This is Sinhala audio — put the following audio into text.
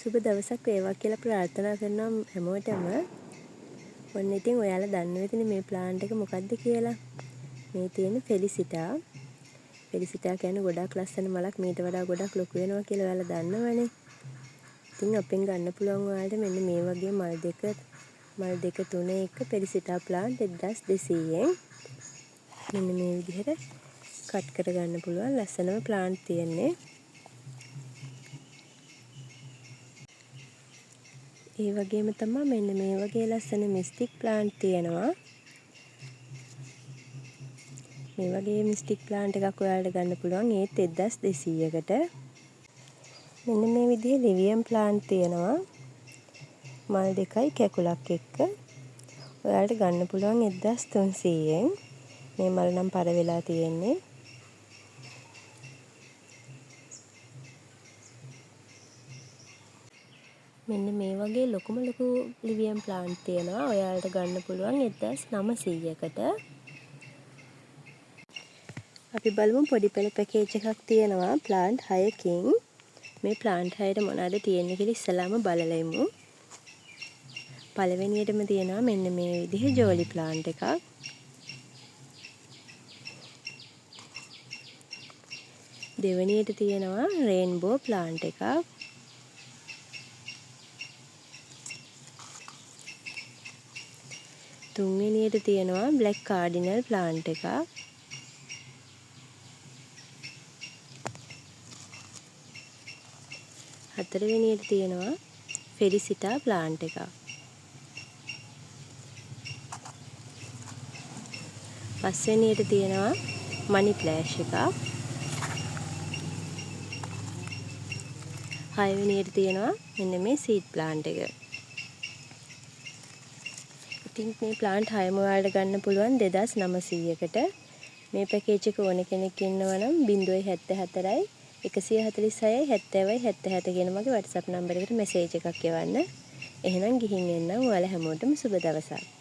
සුබ දවසක් වේවා කියලා ප්‍රාර්ථනා කරනවා හැමෝටම. ඔන්න ඉතින් ඔයාලා දන්නවා ඉතින් මේ ප්ලාන්ට් එක මොකක්ද කියලා. මේ තියෙන ෆෙලිසිටා. ෆෙලිසිටා කියන්නේ ගොඩක් ලස්සන මලක්, මීට වඩා ගොඩක් ලොකු වෙනවා කියලා ඔයාලා දන්නවනේ. ඉතින් අපෙන් ගන්න පුළුවන් ඔයාලට මෙන්න මේ වගේ මල් දෙක තුන එක ෆෙලිසිටා ප්ලාන්ට් 1200න් මෙන්න මේ විදිහට කට් කර ගන්න පුළුවන් ලස්සනම ප්ලාන්ට් තියෙන්නේ. ඒ වගේම තමයි මෙන්න මේ වගේ ලස්සන මිස්ටික් ප්ලාන්ට් තියෙනවා. මේ වගේ මිස්ටික් ප්ලාන්ට් එකක් ඔයාලට ගන්න පුළුවන් ඒත් 1200කට. මෙන්න මේ විදිහේ ලිවියම් ප්ලාන්ට් තියෙනවා. මල් දෙකයි කැකුලක් එක්ක. ඔයාලට ගන්න පුළුවන් 1300න්. මේ මල් නම් පර වෙලා තියෙන්නේ. මෙන්න මේ වගේ ලොකු ලිවියම් ප්ලාන්ට් තියෙනවා. ඔයාලට ගන්න පුළුවන් 1900කට. අපි බලමු පොඩි පෙළ පැකේජ් එකක් තියෙනවා ප්ලාන්ට් 6කින්. මේ ප්ලාන්ට් 6ට මොනවද තියෙන්නේ කියලා ඉස්සලාම බලලෙමු. පළවෙනියටම තියෙනවා මෙන්න මේ විදිහේ ජෝලි ප්ලාන්ට් එකක්. දෙවෙනියට තියෙනවා රේන්බෝ ප්ලාන්ට් එකක්. තුන්වෙනියට තියෙනවා බ්ලැක් කාඩිනල් ප්ලාන්ට් එකක්. හතරවෙනියට තියෙනවා ෆෙලිසිටා ප්ලාන්ට් එකක්. පස්වෙනියට තියෙනවා මනි ප්ලෑෂ් එකක්. හයවෙනියට තියෙනවා මෙන්න මේ සීඩ් ප්ලාන්ට් එක. ඉතින් මේ ප්ලාන්ට් 6ම ඔයාලට ගන්න පුළුවන් 2900කට. මේ පැකේජ් එක ඕන කෙනෙක් ඉන්නවා නම් 074 146 70 77 කියන මගේ WhatsApp නම්බර් එකට මෙසේජ් එකක් එවන්න. එහෙනම් ගිහින් එන්නම්. ඔයාලා හැමෝටම සුබ දවසක්.